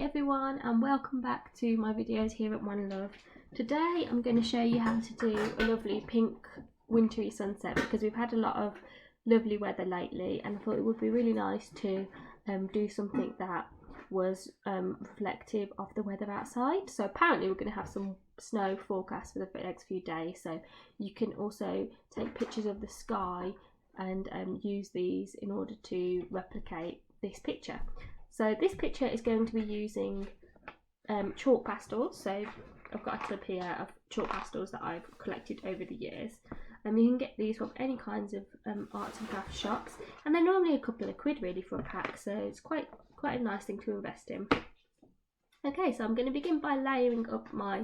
everyone, and welcome back to my videos here at One Love. Today I'm going to show you how to do a lovely pink wintry sunset, because we've had a lot of lovely weather lately and I thought it would be really nice to do something that was reflective of the weather outside. So apparently we're going to have some snow forecast for the next few days, so you can also take pictures of the sky and use these in order to replicate this picture. So this picture is going to be using chalk pastels. So I've got a tub here of chalk pastels that I've collected over the years. You can get these from any kinds of arts and crafts shops, and they're normally a couple of quid really for a pack, so it's quite a nice thing to invest in. Okay, so I'm going to begin by layering up my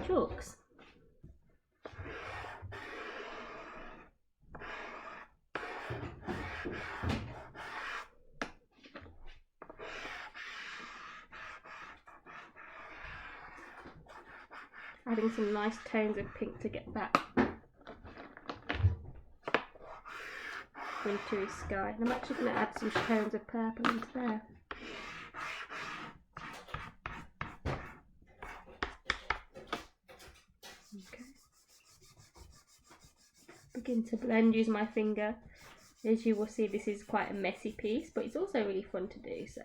chalks. Adding some nice tones of pink to get that wintry sky. And I'm actually going to add some tones of purple into there. Okay. Begin to blend, use my finger. As you will see, this is quite a messy piece, but it's also really fun to do so.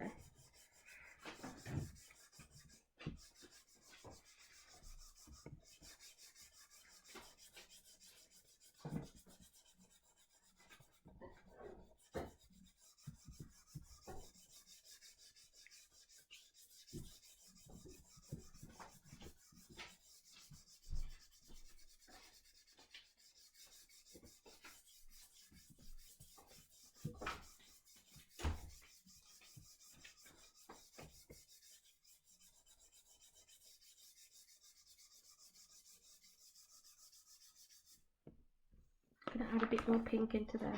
I'm going to add a bit more pink into there,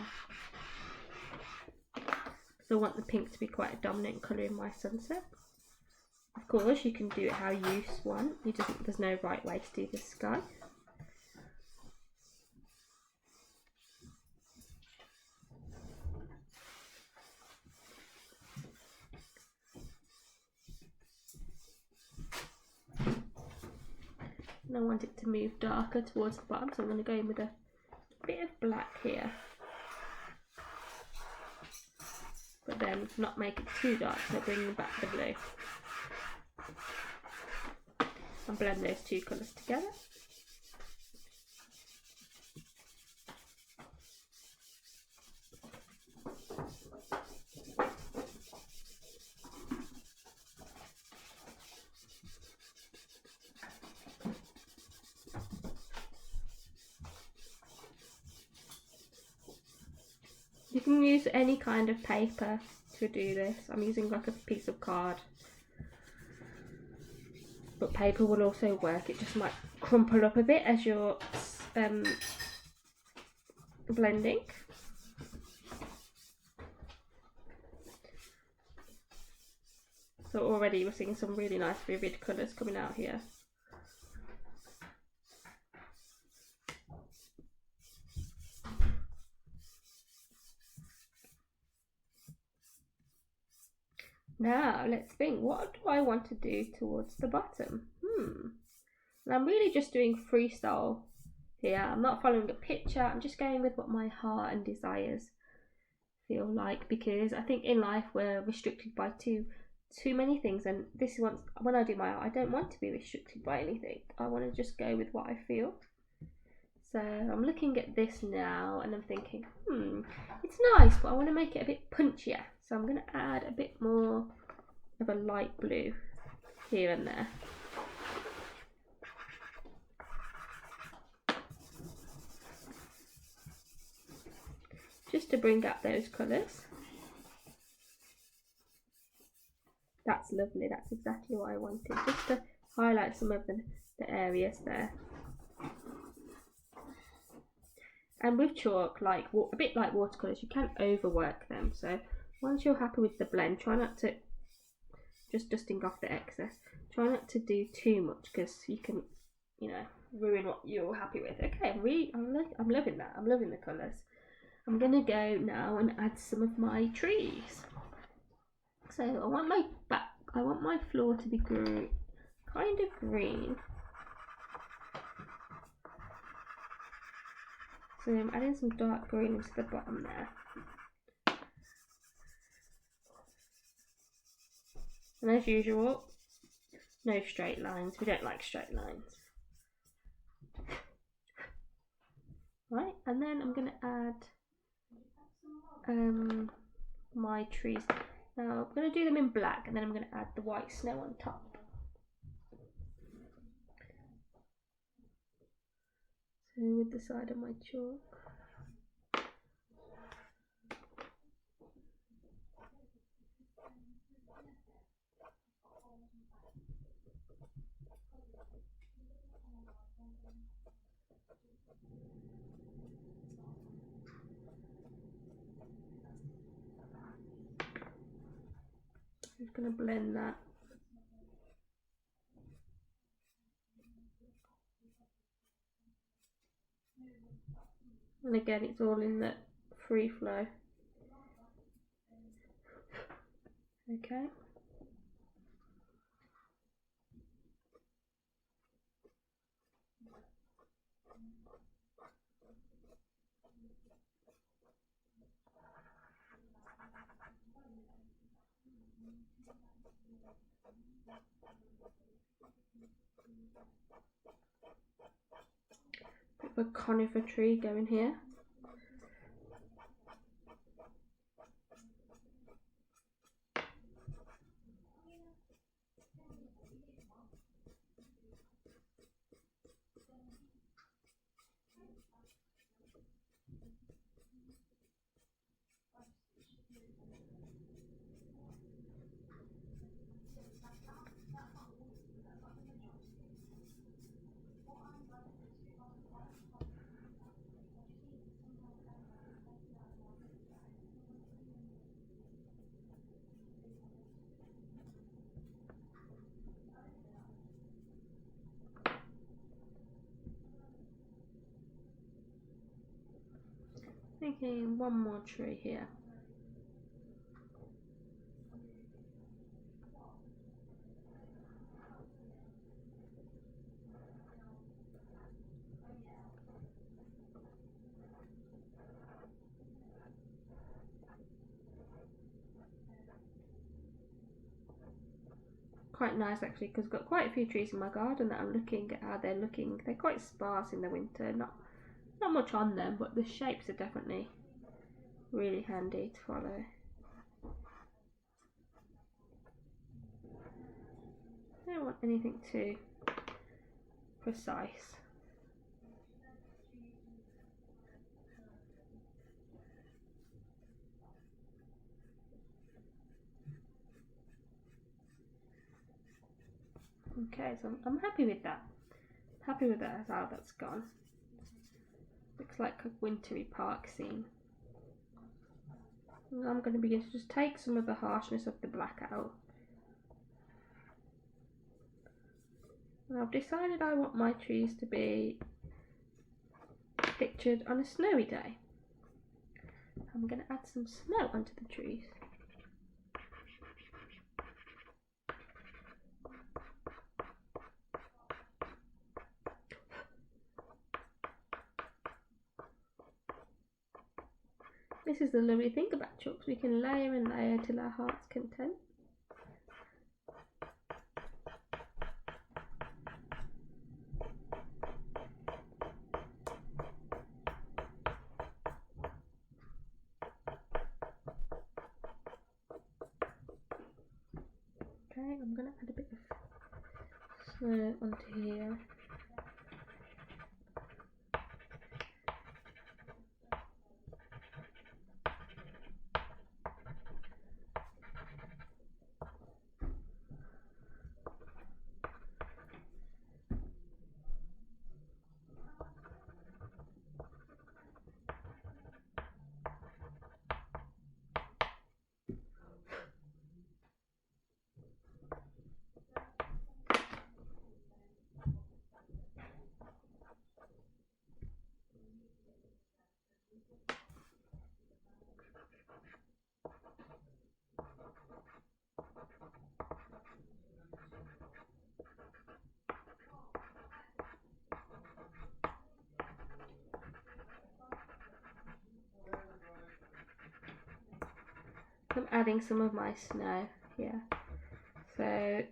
because I want the pink to be quite a dominant colour in my sunset. Of course, you can do it how you want. There's no right way to do the sky. And I want it to move darker towards the bottom, so I'm going to go in with a bit of black here, but then not make it too dark, so bring back the blue and blend those two colours together. You can use any kind of paper to do this. I'm using like a piece of card, but paper will also work. It just might crumple up a bit as you're blending. So already we're seeing some really nice vivid colours coming out here. Now let's think, what do I want to do towards the bottom? And I'm really just doing freestyle here. I'm not following a picture, I'm just going with what my heart and desires feel like, because I think in life we're restricted by too many things, and this is when I do my art, I don't want to be restricted by anything. I want to just go with what I feel. So I'm looking at this now and I'm thinking, it's nice, but I want to make it a bit punchier. So I'm going to add a bit more of a light blue here and there. Just to bring out those colours. That's lovely, that's exactly what I wanted. Just to highlight some of the areas there. And with chalk, like a bit like watercolours, you can overwork them. So once you're happy with the blend, try not to, just dusting off the excess, try not to do too much, because you can, ruin what you're happy with. Okay, I'm loving that. I'm loving the colours. I'm gonna go now and add some of my trees. So I want my I want my floor to be kind of green. So I'm adding some dark green into the bottom there. And as usual, no straight lines. We don't like straight lines. Right, and then I'm going to add my trees. Now I'm going to do them in black, and then I'm going to add the white snow on top. So with the side of my chalk. I'm just going to blend that. And again, it's all in the free flow. Okay. A conifer tree going here. Okay, one more tree here. Quite nice actually, because I've got quite a few trees in my garden that I'm looking at how they're looking. They're quite sparse in the winter, not much on them, but the shapes are definitely really handy to follow. I don't want anything too precise. Okay, so I'm happy with that. Happy with that, how that's gone. Looks like a wintry park scene. And I'm going to begin to just take some of the harshness of the black out. And I've decided I want my trees to be pictured on a snowy day. I'm going to add some snow onto the trees. This is the lovely thing about chalks, we can layer and layer till our heart's content. Okay, I'm going to add a bit of snow onto here. I'm adding some of my snow here. So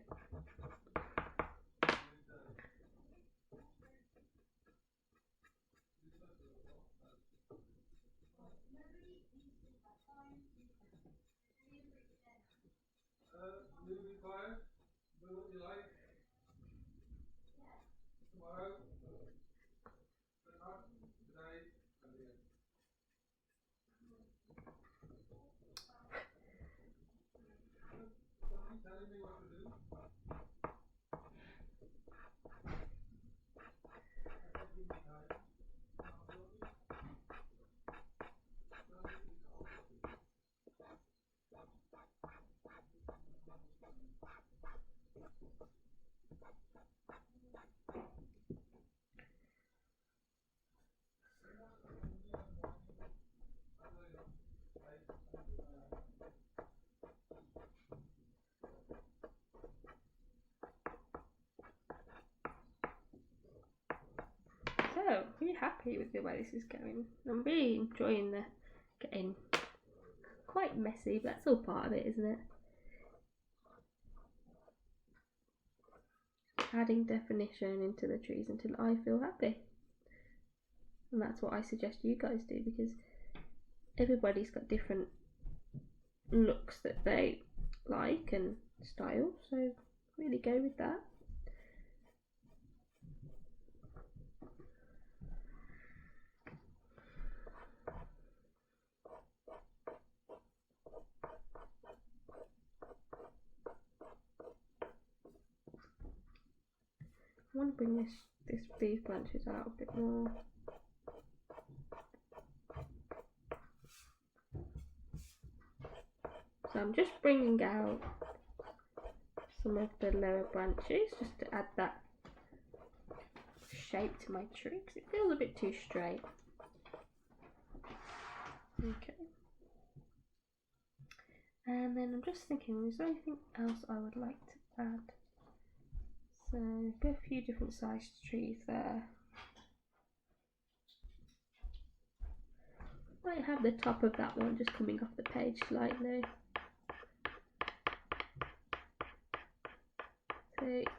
really happy with the way this is going. I'm really enjoying the getting quite messy, but that's all part of it, isn't it? Adding definition into the trees until I feel happy. And that's what I suggest you guys do, because everybody's got different looks that they like and style, so really go with that. I want to bring these branches out a bit more. So I'm just bringing out some of the lower branches just to add that shape to my tree, because it feels a bit too straight. Okay. And then I'm just thinking, is there anything else I would like to add? So got a few different sized trees there. Might have the top of that one just coming off the page slightly. So it's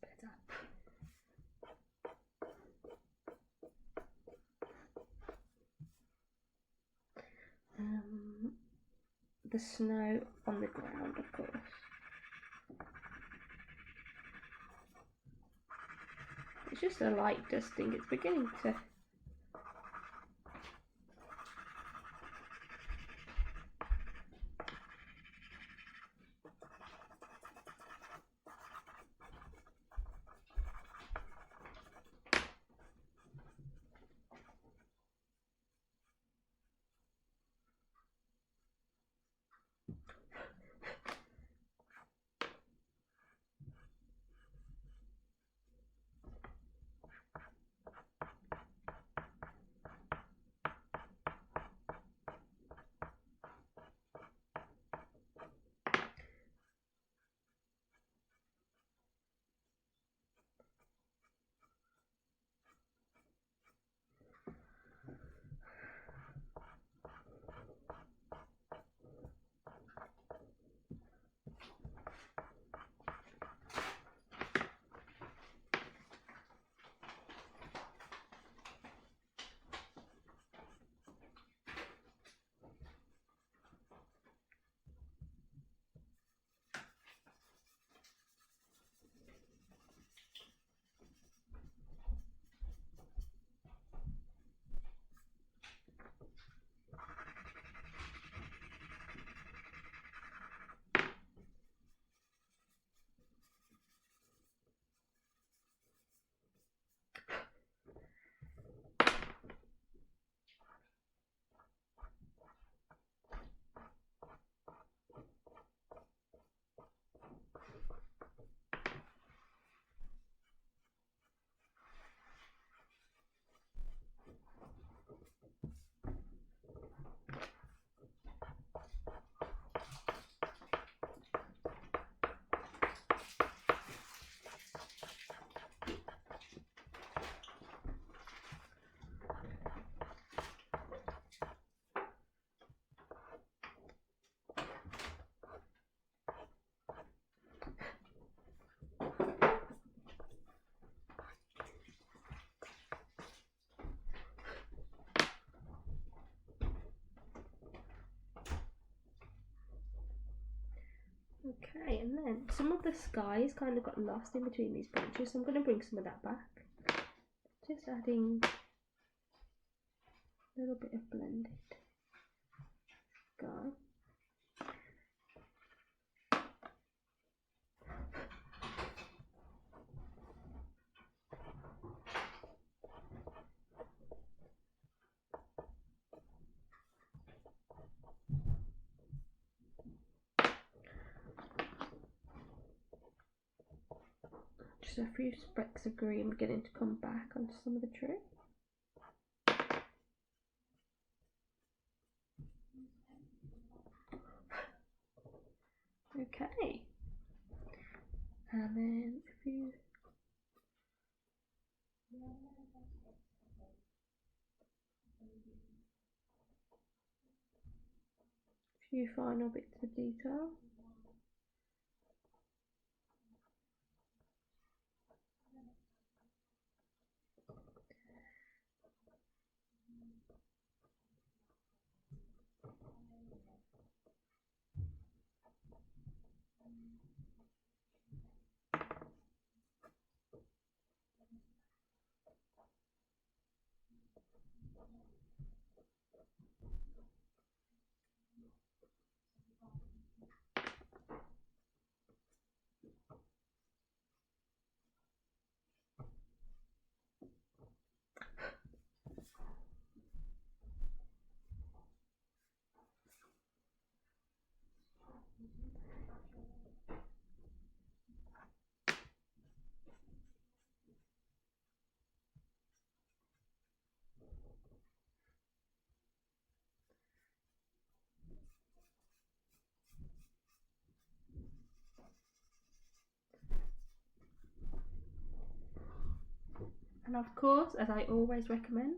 better. The snow on the ground, of course. It's just a light dusting. It's beginning to some of the skies kind of got lost in between these branches, so I'm going to bring some of that back. Just adding a little bit of blended sky. Just a few specks of green beginning to come back onto some of the tree. Okay, and then a few final bits of detail. And of course, as I always recommend,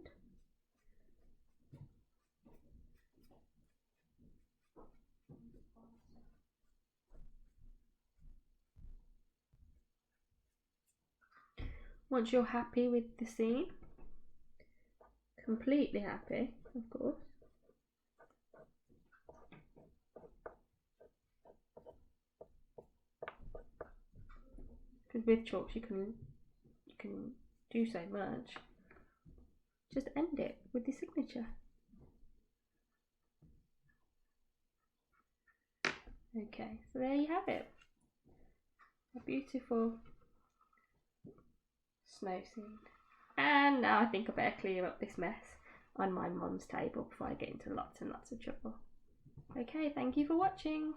once you're happy with the scene, completely happy, of course, because with chalks you can do so much, just end it with the signature. Okay, so there you have it, a beautiful snow scene. And now I think I better clear up this mess on my mum's table before I get into lots and lots of trouble. Okay, thank you for watching.